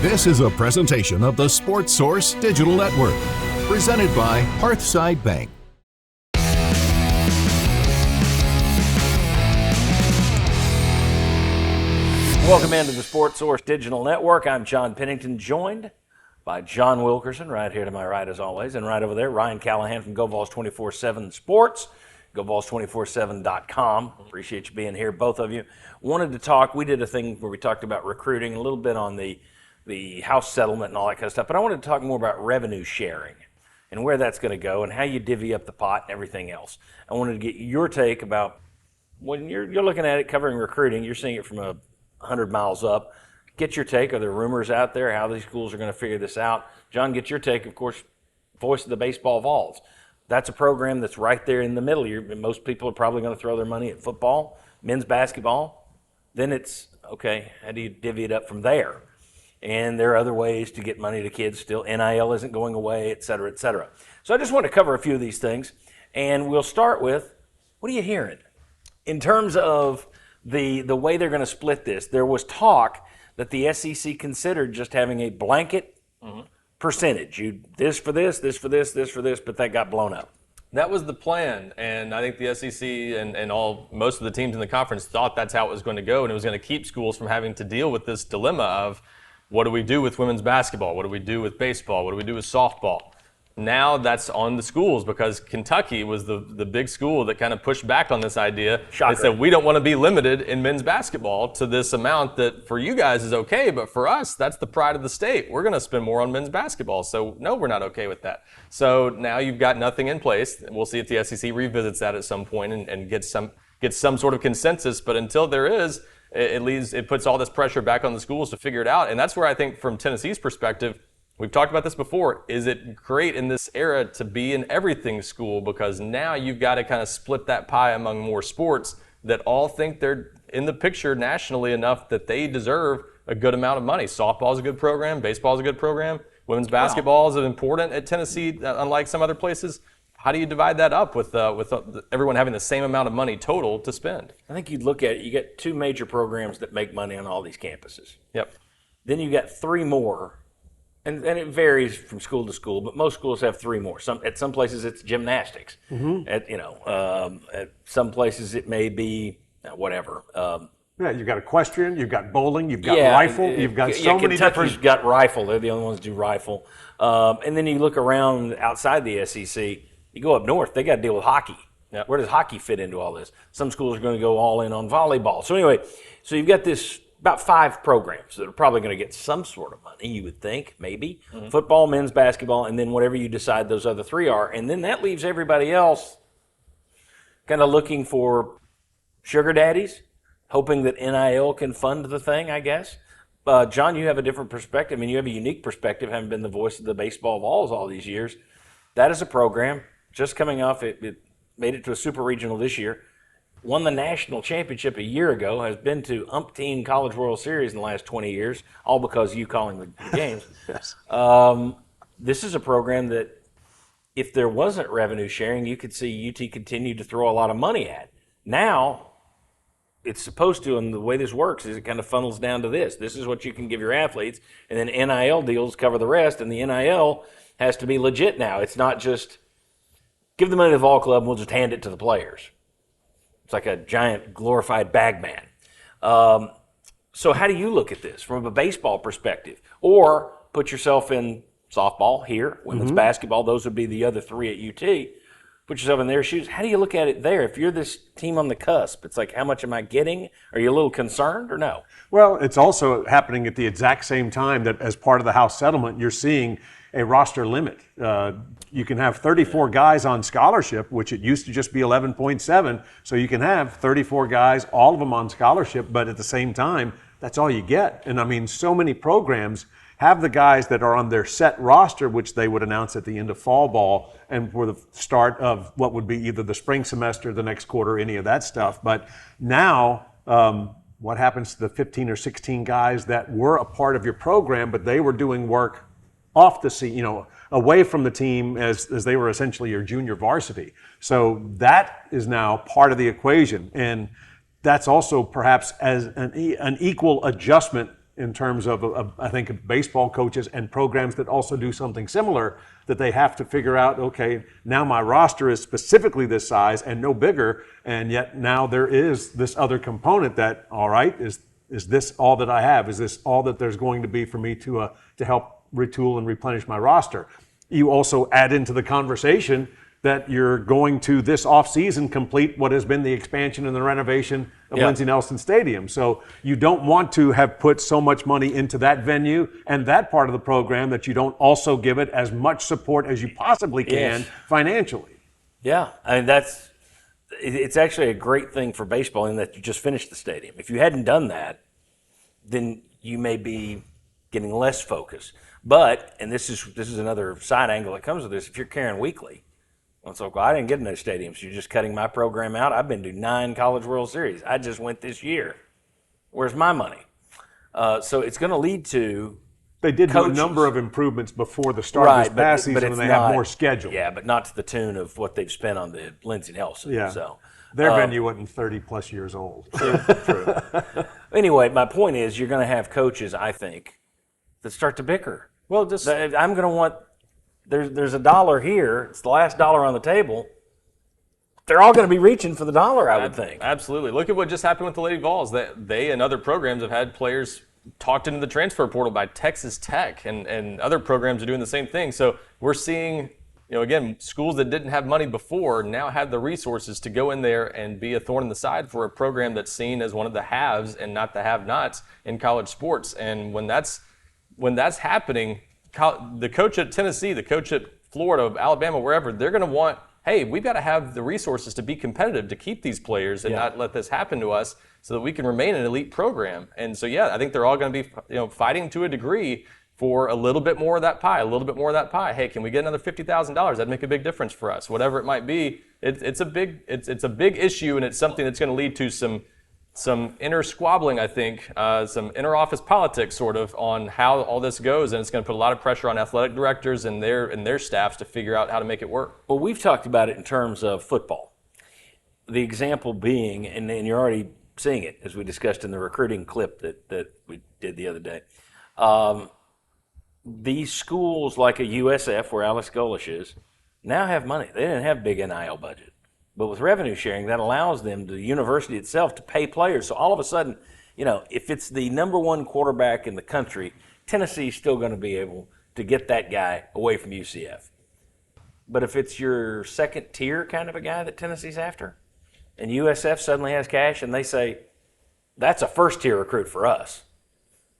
This is a presentation of the Sports Source Digital Network, presented by Hearthside Bank. Welcome into the Sports Source Digital Network. I'm John Pennington, joined by John Wilkerson, right here to my right as always, and right over there, Ryan Callahan from Vols 24/7 Sports, Vols247.com. Appreciate you being here, both of you. Wanted to talk, we did a thing where we talked about recruiting, a little bit on the house settlement and all that kind of stuff, but I wanted to talk more about revenue sharing and where that's going to go and how you divvy up the pot and everything else. I wanted to get your take about when you're looking at it, covering recruiting, you're seeing it from 100 miles up. Get your take. Are there rumors out there how these schools are going to figure this out? John, get your take, of course, voice of the baseball Vols. That's a program that's right there in the middle. Most people are probably going to throw their money at football, men's basketball. Then it's, okay, how do you divvy it up from there? And there are other ways to get money to kids still. NIL isn't going away, et cetera, et cetera. So I just want to cover a few of these things. And we'll start with, what are you hearing? In terms of the way they're going to split this, there was talk that the SEC considered just having a blanket percentage. This for this, this for this, this for this, but that got blown up. That was the plan, and I think the SEC and most of the teams in the conference thought that's how it was going to go, and it was going to keep schools from having to deal with this dilemma of, what do we do with women's basketball? What do we do with baseball? What do we do with softball? Now that's on the schools because Kentucky was the big school that kind of pushed back on this idea. Shocker. They said, we don't want to be limited in men's basketball to this amount that for you guys is okay, but for us, that's the pride of the state. We're going to spend more on men's basketball. So no, we're not okay with that. So now you've got nothing in place. We'll see if the SEC revisits that at some point and gets some sort of consensus. But until there is, it puts all this pressure back on the schools to figure it out. And that's where I think from Tennessee's perspective, we've talked about this before, is it great in this era to be an everything school because now you've got to kind of split that pie among more sports that all think they're in the picture nationally enough that they deserve a good amount of money. Softball is a good program. Baseball is a good program. Women's basketball is important at Tennessee, unlike some other places. How do you divide that up with everyone having the same amount of money total to spend? I think you'd look at it, you get two major programs that make money on all these campuses. Yep. Then you got three more, and it varies from school to school, but most schools have three more. At some places it's gymnastics. At some places it may be whatever. Yeah, you've got equestrian, you've got bowling, you've got rifle, you've got so many Kentucky's different. got rifle. They're the only ones who do rifle. And then you look around outside the SEC. You go up north, they got to deal with hockey. Yep. Where does hockey fit into all this? Some schools are going to go all in on volleyball. So anyway, you've got this about 5 programs that are probably going to get some sort of money, you would think, maybe. Football, men's basketball, and then whatever you decide those other 3 are. And then that leaves everybody else kind of looking for sugar daddies, hoping that NIL can fund the thing, I guess. John, you have a different perspective. I mean, you have a unique perspective, having been the voice of the baseball Vols all these years. That is a program just coming off, it made it to a super regional this year, won the national championship a year ago, has been to umpteen College World Series in the last 20 years, all because of you calling the games. Yes. This is a program that if there wasn't revenue sharing, you could see UT continue to throw a lot of money at. Now, it's supposed to, and the way this works is it kind of funnels down to this. This is what you can give your athletes, and then NIL deals cover the rest, and the NIL has to be legit now. It's not just give the money to the Vol Club and we'll just hand it to the players. It's like a giant glorified bag man. So how do you look at this from a baseball perspective? Or put yourself in softball here, women's basketball, those would be the other 3 at UT. Put yourself in their shoes. How do you look at it there? If you're this team on the cusp, it's like, how much am I getting? Are you a little concerned or no? Well, it's also happening at the exact same time that as part of the House settlement, you're seeing a roster limit. You can have 34 guys on scholarship, which it used to just be 11.7. So you can have 34 guys, all of them on scholarship, but at the same time, that's all you get. And I mean, so many programs have the guys that are on their set roster, which they would announce at the end of fall ball and for the start of what would be either the spring semester, the next quarter, any of that stuff. But now, what happens to the 15 or 16 guys that were a part of your program, but they were doing work off the scene, away from the team as they were essentially your junior varsity. So that is now part of the equation. And that's also perhaps as an equal adjustment in terms of I think, baseball coaches and programs that also do something similar, that they have to figure out, okay, now my roster is specifically this size and no bigger, and yet now there is this other component that, all right, is this all that I have? Is this all that there's going to be for me to help retool and replenish my roster? You also add into the conversation that you're going to this offseason complete what has been the expansion and the renovation of Lindsey Nelson Stadium. So you don't want to have put so much money into that venue and that part of the program that you don't also give it as much support as you possibly can financially. Yeah, I mean, it's actually a great thing for baseball in that you just finished the stadium. If you hadn't done that, then you may be getting less focus. But, and this is another side angle that comes with this, if you're Karen Weekly, it's like, well, I didn't get in those stadiums. You're just cutting my program out. I've been to 9 College World Series. I just went this year. Where's my money? So it's going to lead to They did coaches. do a number of improvements before the start of this past season, and they have more scheduled. Yeah, but not to the tune of what they've spent on the Lindsey Nelson. Yeah. So their venue wasn't 30-plus years old. True. Anyway, my point is you're going to have coaches, I think, that start to bicker. Well, just I'm going to want there's $1 here. It's the last dollar on the table. They're all going to be reaching for the dollar, I would think. Absolutely. Look at what just happened with the Lady Vols. They and other programs have had players talked into the transfer portal by Texas Tech, and other programs are doing the same thing. So we're seeing, again, schools that didn't have money before now have the resources to go in there and be a thorn in the side for a program that's seen as one of the haves and not the have-nots in college sports. And when that's happening, the coach at Tennessee, the coach at Florida, Alabama, wherever, they're going to want, hey, we've got to have the resources to be competitive, to keep these players and not let this happen to us so that we can remain an elite program. And so, I think they're all going to be fighting to a degree for a little bit more of that pie, a little bit more of that pie. Hey, can we get another $50,000? That'd make a big difference for us. Whatever it might be, it's a big issue, and it's something that's going to lead to some inner squabbling, I think, some inner office politics sort of on how all this goes, and it's going to put a lot of pressure on athletic directors and their staffs to figure out how to make it work. Well, we've talked about it in terms of football. The example being, and you're already seeing it as we discussed in the recruiting clip that we did the other day. These schools like a USF, where Alex Golish is, now have money. They didn't have big NIL budget. But with revenue sharing, that allows them, the university itself, to pay players. So all of a sudden, if it's the number 1 quarterback in the country, Tennessee's still going to be able to get that guy away from UCF. But if it's your second tier kind of a guy that Tennessee's after, and USF suddenly has cash and they say, that's a first tier recruit for us,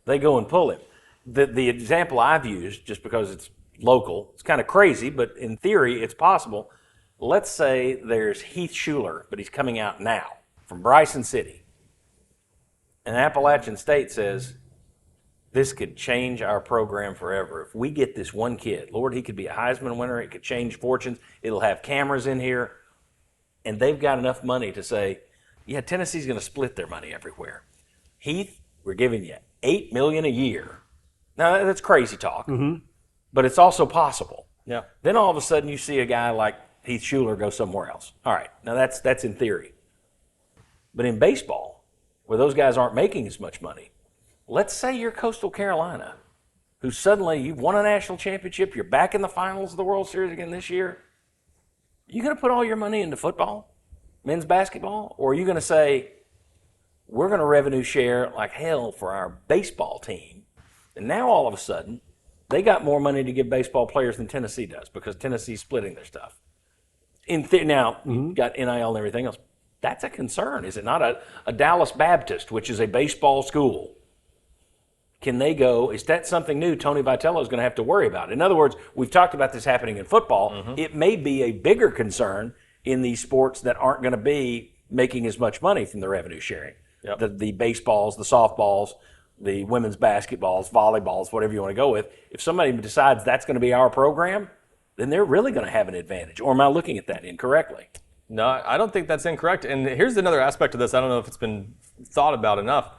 they go and pull him. The example I've used, just because it's local, it's kind of crazy, but in theory it's possible. Let's say there's Heath Schuler, but he's coming out now from Bryson City. And Appalachian State says, this could change our program forever. If we get this one kid, Lord, he could be a Heisman winner. It could change fortunes. It'll have cameras in here. And they've got enough money to say, yeah, Tennessee's going to split their money everywhere. Heath, we're giving you $8 million a year. Now, that's crazy talk, but it's also possible. Yeah. Then all of a sudden you see a guy like Heath Schuler go somewhere else. All right, now that's in theory. But in baseball, where those guys aren't making as much money, let's say you're Coastal Carolina, who suddenly you've won a national championship, you're back in the finals of the World Series again this year. You going to put all your money into football, men's basketball, or are you going to say, we're going to revenue share like hell for our baseball team? And now all of a sudden, they got more money to give baseball players than Tennessee does because Tennessee's splitting their stuff. Now, you've got NIL and everything else. That's a concern, is it not? A Dallas Baptist, which is a baseball school, can they go, is that something new Tony Vitello is going to have to worry about? In other words, we've talked about this happening in football. It may be a bigger concern in these sports that aren't going to be making as much money from the revenue sharing. Yep. The baseballs, the softballs, the women's basketballs, volleyballs, whatever you want to go with. If somebody decides that's going to be our program, then they're really going to have an advantage. Or am I looking at that incorrectly? No, I don't think that's incorrect. And here's another aspect of this. I don't know if it's been thought about enough.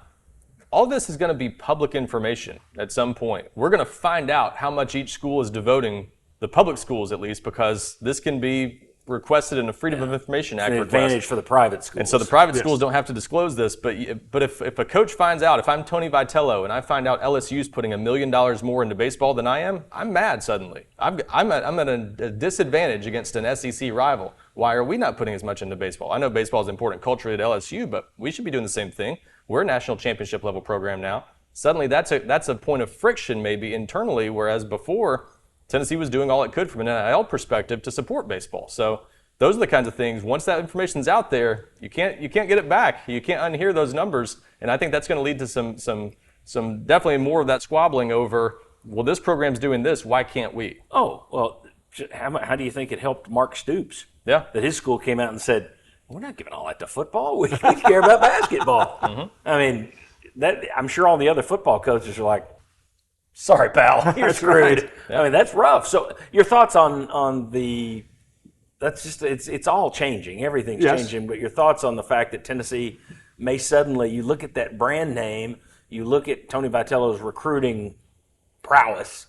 All this is going to be public information at some point. We're going to find out how much each school is devoting, the public schools at least, because this can be requested in a Freedom of Information Act An request. advantage for the private schools. And so the private schools don't have to disclose this, but if a coach finds out, if I'm Tony Vitello and I find out LSU's putting $1 million more into baseball than I am, I'm mad suddenly. I'm at a disadvantage against an SEC rival. Why are we not putting as much into baseball? I know baseball is important culturally at LSU, but we should be doing the same thing. We're a national championship level program now. Suddenly that's a point of friction maybe internally, whereas before Tennessee was doing all it could from an NIL perspective to support baseball. So those are the kinds of things, once that information's out there, you can't get it back. You can't unhear those numbers. And I think that's going to lead to some definitely more of that squabbling over, well, this program's doing this, why can't we? Oh, well, how do you think it helped Mark Stoops? Yeah. That his school came out and said, we're not giving all that to football. We care about basketball. I mean, I'm sure all the other football coaches are like, sorry, pal, you're screwed. Right. Yeah. I mean, that's rough. So your thoughts on the – that's just – it's all changing. Everything's changing. But your thoughts on the fact that Tennessee may suddenly – you look at that brand name, you look at Tony Vitello's recruiting prowess,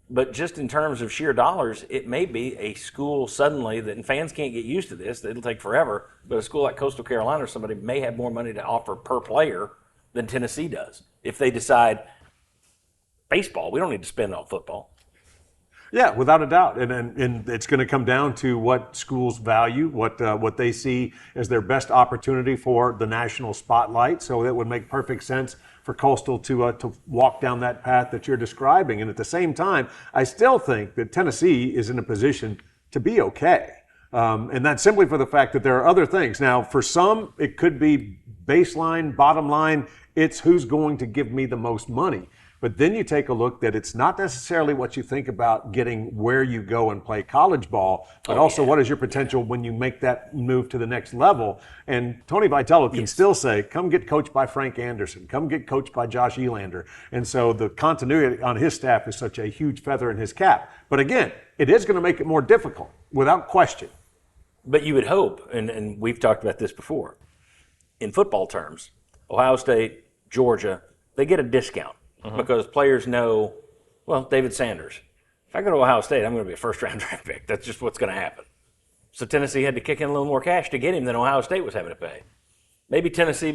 but just in terms of sheer dollars, it may be a school suddenly that – and fans can't get used to this. It'll take forever. But a school like Coastal Carolina or somebody may have more money to offer per player than Tennessee does if they decide baseball, we don't need to spend on football. Yeah, without a doubt, and it's going to come down to what schools value, what they see as their best opportunity for the national spotlight. So it would make perfect sense for Coastal to walk down that path that you're describing. And at the same time, I still think that Tennessee is in a position to be okay. And that's simply for the fact that there are other things. Now, for some, it could be baseline, bottom line. It's who's going to give me the most money. But then you take a look that it's not necessarily what you think about getting where you go and play college ball, but also what is your potential when you make that move to the next level. And Tony Vitello can still say, come get coached by Frank Anderson, come get coached by Josh Elander. And so the continuity on his staff is such a huge feather in his cap. But again, it is going to make it more difficult, without question. But you would hope, and we've talked about this before, in football terms, Ohio State, Georgia, they get a discount. Because players know, well, David Sanders, if I go to Ohio State, I'm going to be a first-round draft pick. That's just what's going to happen. So Tennessee had to kick in a little more cash to get him than Ohio State was having to pay. Maybe Tennessee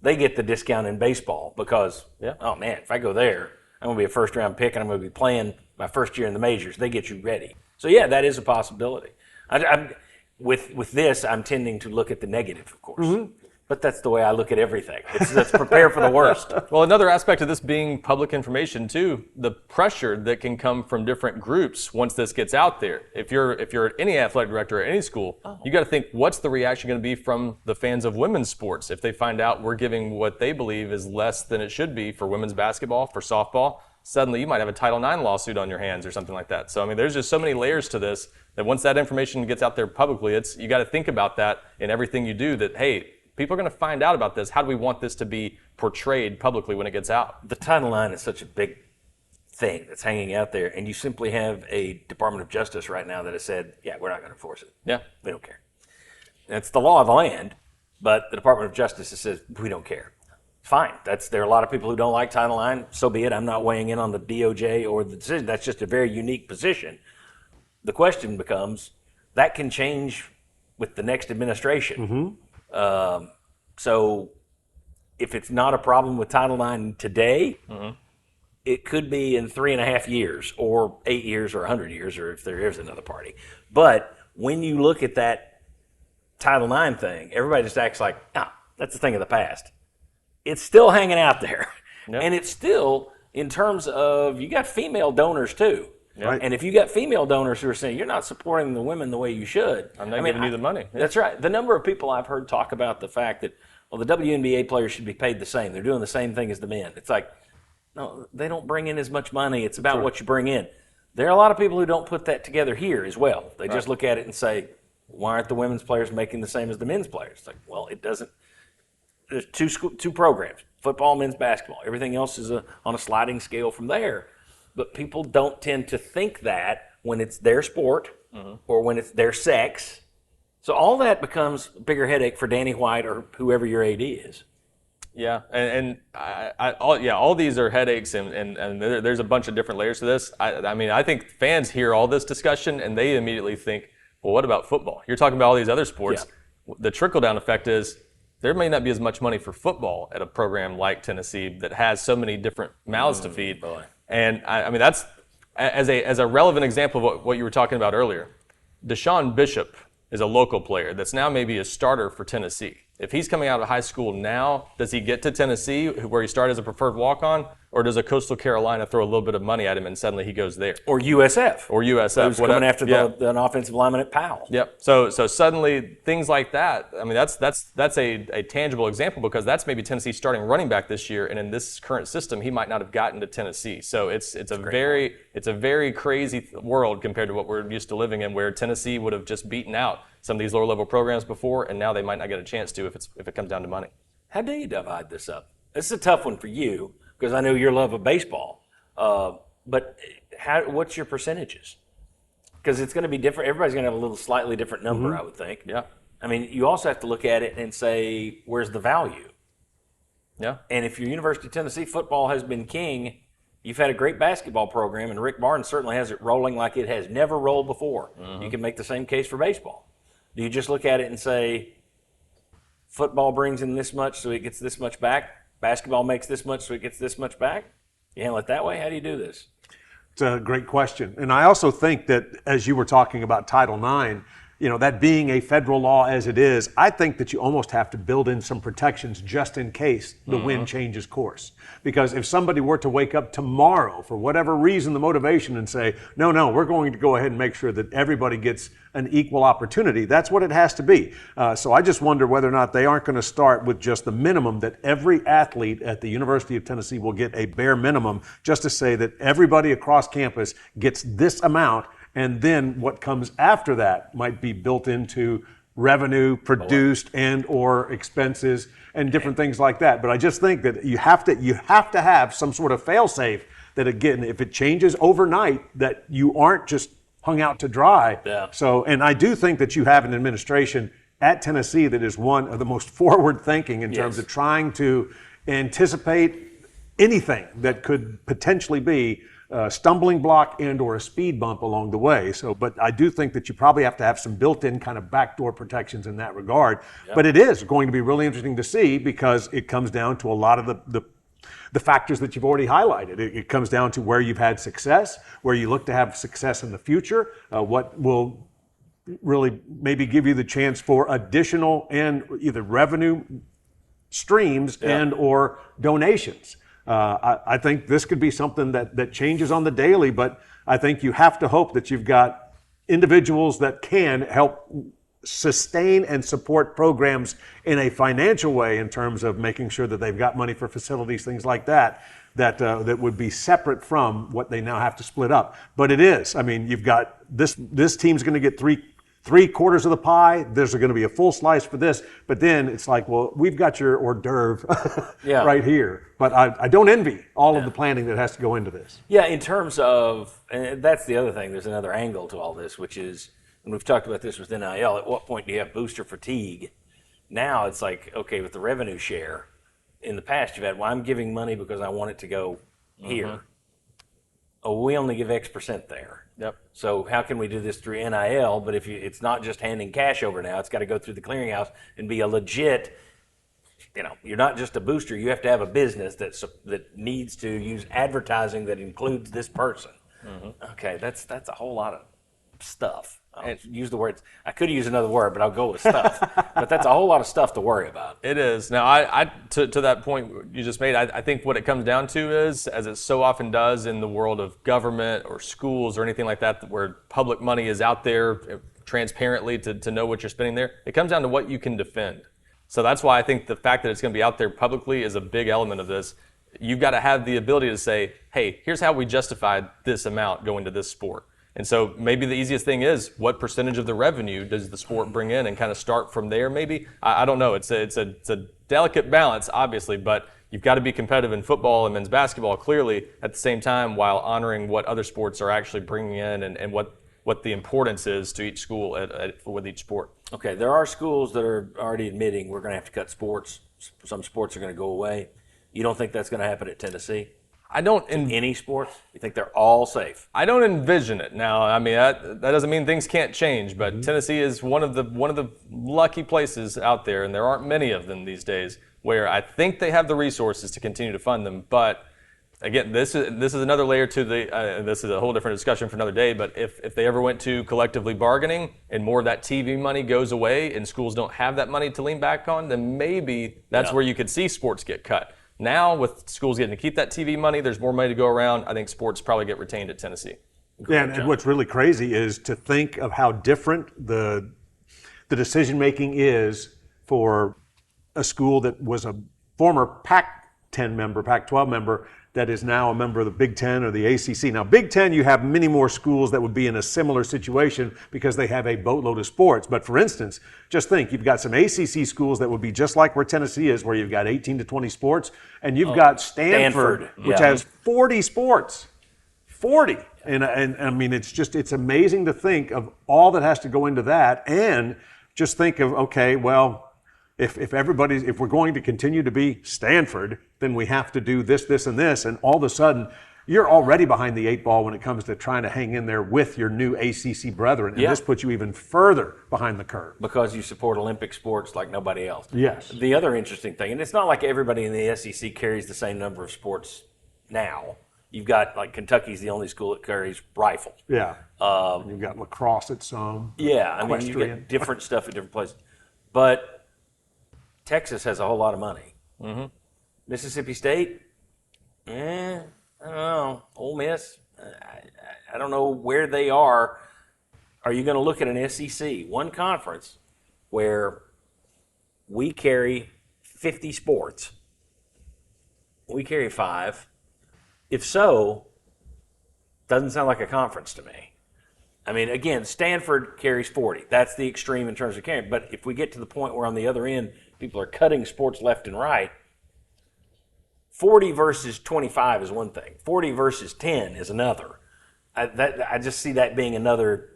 they get the discount in baseball because, oh, man, if I go there, I'm going to be a first-round pick and I'm going to be playing my first year in the majors. They get you ready. So, yeah, that is a possibility. With this, I'm tending to look at the negative, of course. But that's the way I look at everything. Let's prepare for the worst. Well, another aspect of this being public information too, the pressure that can come from different groups once this gets out there. If you're any athletic director at any school, you got to think, what's the reaction going to be from the fans of women's sports if they find out we're giving what they believe is less than it should be for women's basketball, for softball? Suddenly you might have a Title IX lawsuit on your hands or something like that. So I mean, there's just so many layers to this that once that information gets out there publicly, you got to think about that in everything you do. That hey, people are going to find out about this. How do we want this to be portrayed publicly when it gets out? The Title IX is such a big thing that's hanging out there, and you simply have a Department of Justice right now that has said, yeah, we're not going to enforce it. Yeah. We don't care. And it's the law of the land, but the Department of Justice says, we don't care. Fine. There are a lot of people who don't like Title IX. So be it. I'm not weighing in on the DOJ or the decision. That's just a very unique position. The question becomes, that can change with the next administration. So if it's not a problem with Title IX today, it could be in 3.5 years or 8 years or 100 years or if there is another party. But when you look at that Title IX thing, everybody just acts like, that's a thing of the past. It's still hanging out there. Yep. And it's still, in terms of, you got female donors too. Right. And if you got female donors who are saying, you're not supporting the women the way you should. I'm not giving you the money. Yeah. That's right. The number of people I've heard talk about the fact that, well, the WNBA players should be paid the same. They're doing the same thing as the men. It's like, no, they don't bring in as much money. It's about what you bring in. There are a lot of people who don't put that together here as well. They just look at it and say, why aren't the women's players making the same as the men's players? It's like, well, it doesn't. There's two programs, football, men's basketball. Everything else is on a sliding scale from there. But people don't tend to think that when it's their sport or when it's their sex. So all that becomes a bigger headache for Danny White or whoever your AD is. Yeah, and all these are headaches, and there's a bunch of different layers to this. I mean, I think fans hear all this discussion and they immediately think, Well, what about football? You're talking about all these other sports. Yeah. The trickle-down effect is there may not be as much money for football at a program like Tennessee that has so many different mouths to feed. Boy. And I mean, that's as a relevant example of what you were talking about earlier. Deshaun Bishop is a local player that's now maybe a starter for Tennessee. If he's coming out of high school now, does he get to Tennessee where he started as a preferred walk-on, or does a Coastal Carolina throw a little bit of money at him and suddenly he goes there? Or USF. Or USF. Who's coming after an offensive lineman at Powell. Yep. So suddenly things like that. I mean, that's a tangible example because that's maybe Tennessee starting running back this year, and in this current system, he might not have gotten to Tennessee. So it's a very crazy world compared to what we're used to living in, where Tennessee would have just beaten out some of these lower level programs before, and now they might not get a chance to if it comes down to money. How do you divide this up? This is a tough one for you because I know your love of baseball. But what's your percentages? Because it's going to be different. Everybody's going to have a little slightly different number, I would think. Yeah. I mean, you also have to look at it and say, where's the value? Yeah. And if your University of Tennessee football has been king, you've had a great basketball program, and Rick Barnes certainly has it rolling like it has never rolled before. You can make the same case for baseball. Do you just look at it and say, football brings in this much, so it gets this much back? Basketball makes this much, so it gets this much back? You handle it that way? How do you do this? It's a great question. And I also think that as you were talking about Title IX, that being a federal law as it is, I think that you almost have to build in some protections just in case the wind changes course. Because if somebody were to wake up tomorrow, for whatever reason, the motivation, and say, no, we're going to go ahead and make sure that everybody gets an equal opportunity, that's what it has to be. So I just wonder whether or not they aren't going to start with just the minimum that every athlete at the University of Tennessee will get a bare minimum, just to say that everybody across campus gets this amount. And then what comes after that might be built into revenue produced and or expenses and different things like that. But I just think that you have to have some sort of fail-safe that, again, if it changes overnight, that you aren't just hung out to dry. Yeah. So, and I do think that you have an administration at Tennessee that is one of the most forward-thinking in terms of trying to anticipate anything that could potentially be a stumbling block and or a speed bump along the way. So, but I do think that you probably have to have some built-in kind of backdoor protections in that regard. Yep. But it is going to be really interesting to see because it comes down to a lot of the factors that you've already highlighted. It comes down to where you've had success, where you look to have success in the future, what will really maybe give you the chance for additional and either revenue streams and or donations. I think this could be something that changes on the daily, but I think you have to hope that you've got individuals that can help sustain and support programs in a financial way in terms of making sure that they've got money for facilities, things like that, that would be separate from what they now have to split up. But it is. I mean, you've got this team's going to get three quarters of the pie. There's going to be a full slice for this, but then it's like, well, we've got your hors d'oeuvre right here. But I don't envy all of the planning that has to go into this. Yeah, in terms of, and that's the other thing, there's another angle to all this, which is, and we've talked about this with NIL, at what point do you have booster fatigue? Now it's like, okay, with the revenue share, in the past you've had, well, I'm giving money because I want it to go here. Oh, we only give X percent there. Yep. So how can we do this through NIL? But if it's not just handing cash over now, it's got to go through the clearinghouse and be a legit, you're not just a booster. You have to have a business that needs to use advertising that includes this person. Okay, that's a whole lot of stuff. Use the words. I could use another word, but I'll go with stuff. But that's a whole lot of stuff to worry about. It is. Now, to that point you just made, I think what it comes down to is, as it so often does in the world of government or schools or anything like that, where public money is out there transparently to know what you're spending there, it comes down to what you can defend. So that's why I think the fact that it's going to be out there publicly is a big element of this. You've got to have the ability to say, hey, here's how we justified this amount going to this sport. And so maybe the easiest thing is, what percentage of the revenue does the sport bring in, and kind of start from there maybe? I don't know. It's a delicate balance, obviously, but you've got to be competitive in football and men's basketball, clearly, at the same time, while honoring what other sports are actually bringing in and what the importance is to each school with each sport. Okay, there are schools that are already admitting we're going to have to cut sports. Some sports are going to go away. You don't think that's going to happen at Tennessee? I don't Any sports? You think they're all safe? I don't envision it. Now, I mean, that doesn't mean things can't change, but Tennessee is one of the lucky places out there, and there aren't many of them these days, where I think they have the resources to continue to fund them. But again, this is another layer to the. This is a whole different discussion for another day. But if they ever went to collectively bargaining and more of that TV money goes away, and schools don't have that money to lean back on, then maybe that's where you could see sports get cut. Now, with schools getting to keep that TV money, there's more money to go around. I think sports probably get retained at Tennessee. Yeah, and what's really crazy is to think of how different the decision making is for a school that was a former Pac-10 member, Pac-12 member, that is now a member of the Big Ten or the ACC. Now, Big Ten, you have many more schools that would be in a similar situation because they have a boatload of sports. But for instance, just think, you've got some ACC schools that would be just like where Tennessee is, where you've got 18 to 20 sports, and you've got Stanford, which has 40 sports. 40. And I mean, it's amazing to think of all that has to go into that, and just think of, okay, well, if we're going to continue to be Stanford, then we have to do this, this, and this, and all of a sudden you're already behind the 8 ball when it comes to trying to hang in there with your new ACC brethren, and this puts you even further behind the curve. Because you support Olympic sports like nobody else. Yes. The other interesting thing, and it's not like everybody in the SEC carries the same number of sports now. You've got, like, Kentucky's the only school that carries rifle. Yeah. You've got lacrosse at some. Yeah, I mean, you get different stuff at different places. But Texas has a whole lot of money. Mm-hmm. Mississippi State, I don't know. Ole Miss, I don't know where they are. Are you going to look at an SEC, one conference, where we carry 50 sports? We carry 5. If so, doesn't sound like a conference to me. I mean, again, Stanford carries 40. That's the extreme in terms of carrying. But if we get to the point where on the other end, people are cutting sports left and right, 40 versus 25 is one thing. 40 versus 10 is another. I just see that being another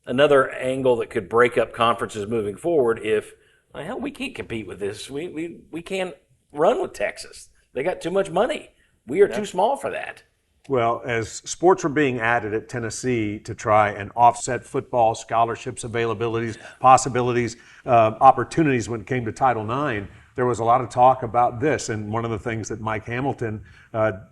angle that could break up conferences moving forward. If, well, hell, we can't compete with this. We can't run with Texas. They got too much money. We are too small for that. Well, as sports were being added at Tennessee to try and offset football scholarships, availabilities, possibilities, opportunities when it came to Title IX, there was a lot of talk about this. And one of the things that Mike Hamilton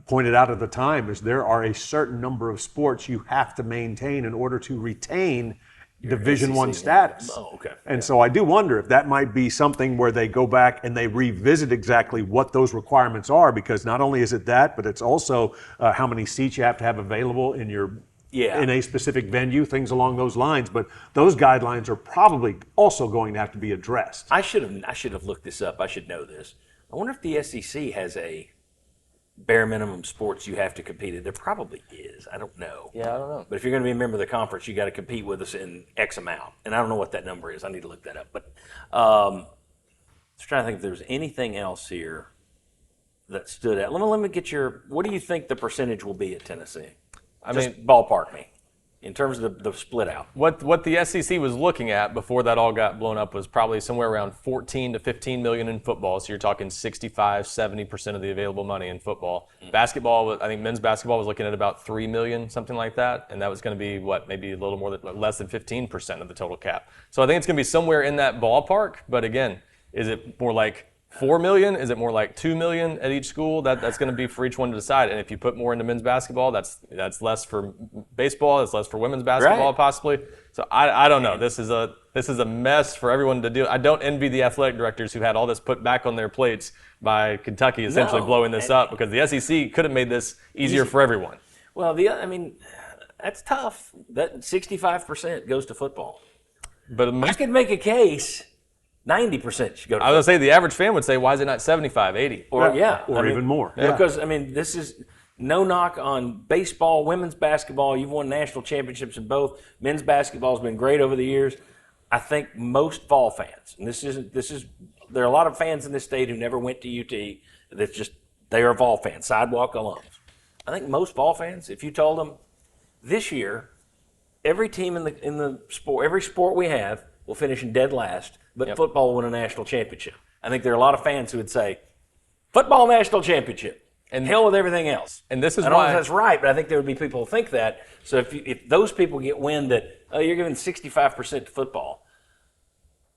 pointed out at the time is there are a certain number of sports you have to maintain in order to retain Division I status. Oh, okay. And so I do wonder if that might be something where they go back and they revisit exactly what those requirements are, because not only is it that, but it's also how many seats you have to have available in your in a specific venue, things along those lines. But those guidelines are probably also going to have to be addressed. I should have looked this up. I should know this. I wonder if the SEC has a bare minimum sports you have to compete in. There probably is. I don't know. Yeah, I don't know. But if you're going to be a member of the conference, you got to compete with us in X amount. And I don't know what that number is. I need to look that up. But I was trying to think if there was anything else here that stood out. Let me get your. What do you think the percentage will be at Tennessee? I mean, ballpark me in terms of the split out. What the SEC was looking at before that all got blown up was probably somewhere around 14 to 15 million in football. So you're talking 65-70% of the available money in football. Basketball, I think men's basketball was looking at about 3 million, something like that, and that was going to be maybe a little more less than 15% of the total cap. So I think it's going to be somewhere in that ballpark. But again, is it more like 4 million? Is it more like 2 million at each school? That's going to be for each one to decide. And if you put more into men's basketball, that's less for baseball. That's less for women's basketball, possibly. So I don't know. This is a mess for everyone to deal. I don't envy the athletic directors who had all this put back on their plates by Kentucky essentially blowing this up, because the SEC could have made this easier for everyone. Well, that's tough. That 65% goes to football. But I could make a case. 90% should go to I was going to say, the average fan would say, why is it not 75, 80? Or even more. Yeah. Because, this is no knock on baseball, women's basketball. You've won national championships in both. Men's basketball has been great over the years. I think most Vol fans, and there are a lot of fans in this state who never went to UT, they are Vol fans, sidewalk alums. I think most Vol fans, if you told them this year, every team in the sport, every sport we have will finish in dead last, but football will win a national championship. I think there are a lot of fans who would say, football national championship. And hell with everything else. And this is I don't know why if that's right, but I think there would be people who think that. So if those people get wind that, oh, you're giving 65% to football,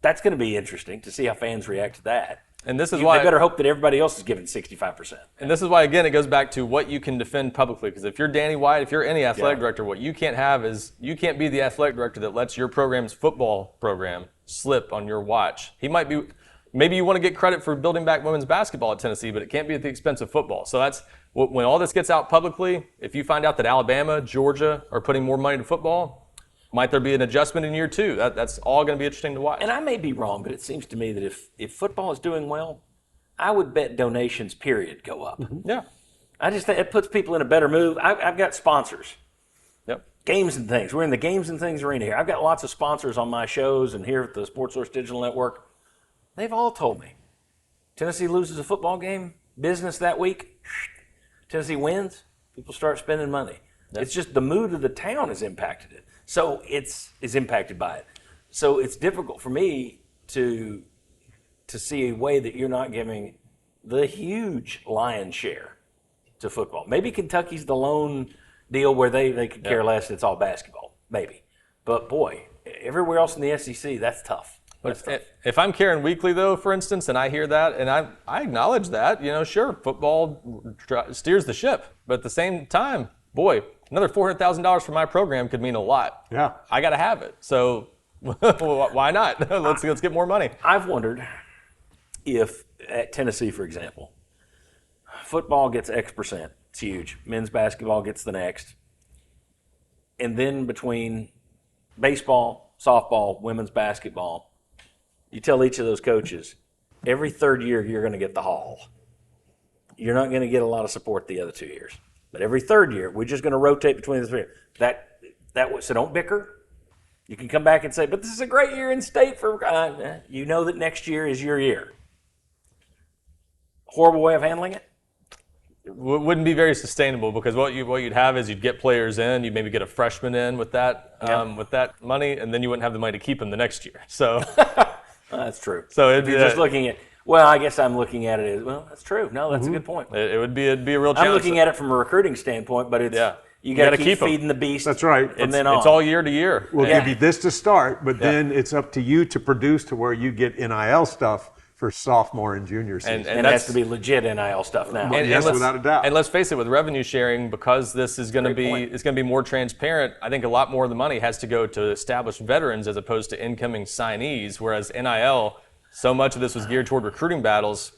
that's going to be interesting to see how fans react to that. And this is why they better hope that everybody else is giving 65%. And this is why, again, it goes back to what you can defend publicly. Because if you're Danny White, if you're any athletic director, what you can't have is you can't be the athletic director that lets your program's football program slip on your watch. He might be. Maybe you want to get credit for building back women's basketball at Tennessee, but it can't be at the expense of football. So that's when all this gets out publicly. If you find out that Alabama, Georgia are putting more money to football, might there be an adjustment in year 2? That's all going to be interesting to watch. And I may be wrong, but it seems to me that if football is doing well, I would bet donations, period, go up. Mm-hmm. Yeah. I just think it puts people in a better mood. I've got sponsors. Yep. Games and things. We're in the games and things arena here. I've got lots of sponsors on my shows and here at the Sports Source Digital Network. They've all told me, Tennessee loses a football game, business that week, Tennessee wins, people start spending money. Yep. It's just the mood of the town has impacted it. So it's impacted by it. So it's difficult for me to see a way that you're not giving the huge lion's share to football. Maybe Kentucky's the lone deal where they could care less, it's all basketball, maybe. But boy, everywhere else in the SEC, that's tough. If I'm Karen Weekly, though, for instance, and I hear that, and I acknowledge that, sure, football steers the ship. But at the same time, boy, another $400,000 for my program could mean a lot. Yeah. I got to have it. So why not? Let's get more money. I've wondered if at Tennessee, for example, football gets X percent. It's huge. Men's basketball gets the next. And then between baseball, softball, women's basketball, you tell each of those coaches, every third year you're going to get the haul. You're not going to get a lot of support the other 2 years. But every third year, we're just going to rotate between the 3. So don't bicker. You can come back and say, but this is a great year in state for, you know that next year is your year. Horrible way of handling it? Wouldn't be very sustainable because what you'd have is you'd get players in, you'd maybe get a freshman in with that money, and then you wouldn't have the money to keep them the next year. So that's true. So if you're just looking at, well, I guess I'm looking at it as, well, that's true. No, that's a good point. It'd be a real challenge. I'm looking at it from a recruiting standpoint, but it's you got to keep feeding the beast. That's right. From then on. It's all year to year. We'll give you this to start, but then it's up to you to produce to where you get NIL stuff for sophomore and junior season. And it has to be legit NIL stuff now. Yes, without a doubt. And let's face it, with revenue sharing, because this is going to be more transparent, I think a lot more of the money has to go to established veterans as opposed to incoming signees, whereas NIL, so much of this was geared toward recruiting battles.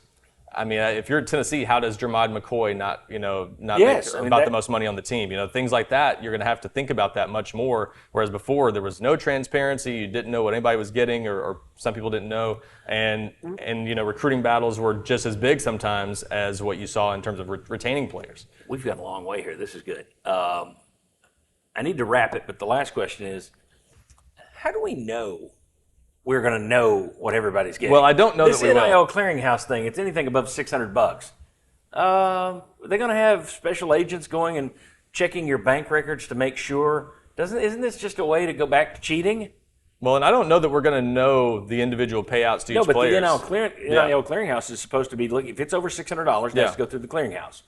I mean, if you're at Tennessee, how does Jermod McCoy not make the most money on the team? Things like that, you're going to have to think about that much more. Whereas before, there was no transparency. You didn't know what anybody was getting, or some people didn't know. And recruiting battles were just as big sometimes as what you saw in terms of retaining players. We've got a long way here. This is good. I need to wrap it, but the last question is, how do we know we're going to know what everybody's getting? Well, I don't know this that we will. NIL clearinghouse thing, it's anything above $600. Are they going to have special agents going and checking your bank records to make sure? Isn't this just a way to go back to cheating? Well, and I don't know that we're going to know the individual payouts to each player. No, but the NIL clearinghouse is supposed to be, if it's over $600, it has to go through the clearinghouse.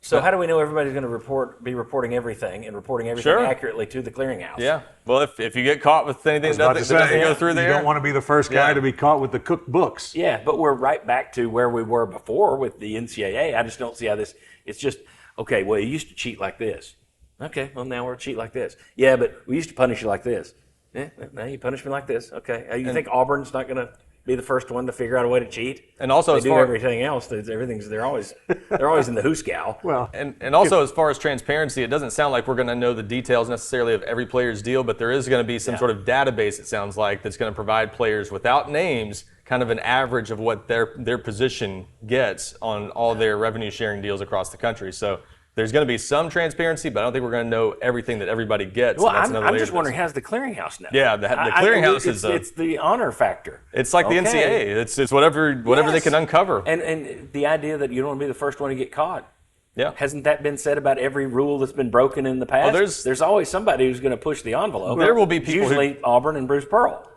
So how do we know everybody's going to be reporting everything and reporting everything accurately to the clearinghouse? Yeah. Well, if you get caught with anything that doesn't go through there, you don't want to be the first guy to be caught with the cookbooks. Yeah, but we're right back to where we were before with the NCAA. I just don't see how this. It's just okay. Well, you used to cheat like this. Okay. Well, now we're cheat like this. Yeah, but we used to punish you like this. Yeah. Now you punish me like this. Okay. You think Auburn's not going to be the first one to figure out a way to cheat? And also, they do everything else. They're always in the hooscow. Well, and also as far as transparency, it doesn't sound like we're going to know the details necessarily of every player's deal, but there is going to be some sort of database. It sounds like that's going to provide players without names kind of an average of what their position gets on all their revenue sharing deals across the country. So there's going to be some transparency, but I don't think we're going to know everything that everybody gets. Well, I'm just wondering, how's the clearinghouse now? Yeah, the clearinghouse is it's the honor factor. It's like the NCAA. It's whatever they can uncover. And the idea that you don't want to be the first one to get caught. Yeah. Hasn't that been said about every rule that's been broken in the past? Well, there's always somebody who's going to push the envelope. There will be people usually Auburn and Bruce Pearl.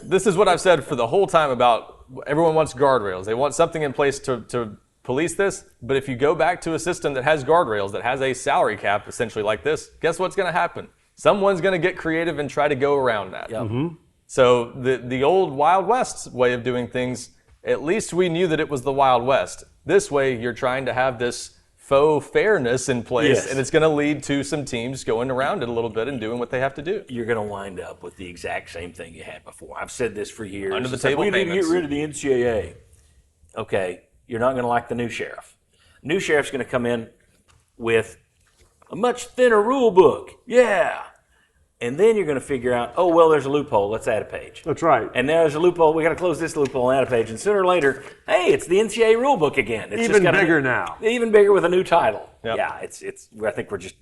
This is what I've said for the whole time about everyone wants guardrails. They want something in place to police this. But if you go back to a system that has guardrails, that has a salary cap essentially like this, guess what's going to happen? Someone's going to get creative and try to go around that. Yep. So the old Wild West way of doing things, at least we knew that it was the Wild West. This way, you're trying to have this faux fairness in place, and it's going to lead to some teams going around it a little bit and doing what they have to do. You're going to wind up with the exact same thing you had before. I've said this for years. Under the table we need to payments. get rid of the NCAA. Okay, you're not going to like the new sheriff. New sheriff's going to come in with a much thinner rule book. Yeah. And then you're going to figure out, oh, well, there's a loophole. Let's add a page. That's right. And now there's a loophole. We got to close this loophole and add a page. And sooner or later, hey, it's the NCAA rule book again. It's Even bigger now. Even bigger with a new title. Yep. Yeah, it's. I think we're just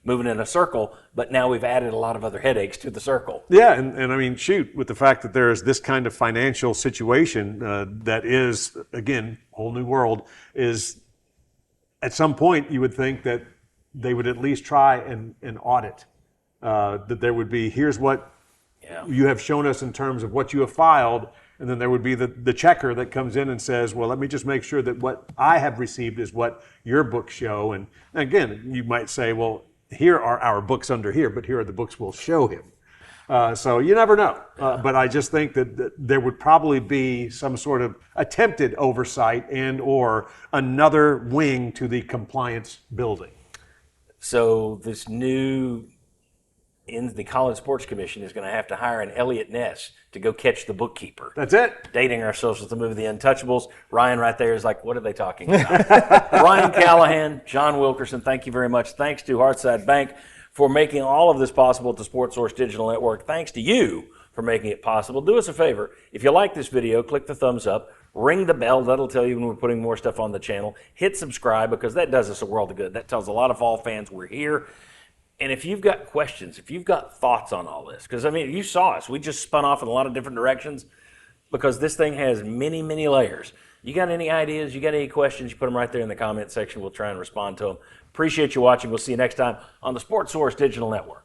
moving in a circle, but now we've added a lot of other headaches to the circle. Yeah, and I mean, shoot, with the fact that there is this kind of financial situation that is, again, whole new world, is at some point you would think that they would at least try and audit. That there would be, here's what you have shown us in terms of what you have filed, and then there would be the checker that comes in and says, well, let me just make sure that what I have received is what your books show. And again, you might say, well, here are our books under here, but here are the books we'll show him. So you never know. But I just think that there would probably be some sort of attempted oversight and or another wing to the compliance building. So this new in the College Sports Commission is going to have to hire an Elliot Ness to go catch the bookkeeper. That's it. Dating ourselves with the movie The Untouchables. Ryan right there is like, what are they talking about? Ryan Callahan, John Wilkerson, thank you very much. Thanks to Hearthside Bank for making all of this possible at the Sports Source Digital Network. Thanks to you for making it possible. Do us a favor. If you like this video, click the thumbs up. Ring the bell. That'll tell you when we're putting more stuff on the channel. Hit subscribe because that does us a world of good. That tells a lot of Vol fans we're here. And if you've got questions, if you've got thoughts on all this, because, I mean, you saw us. We just spun off in a lot of different directions because this thing has many, many layers. You got any ideas? You got any questions? You put them right there in the comment section. We'll try and respond to them. Appreciate you watching. We'll see you next time on the Sports Source Digital Network.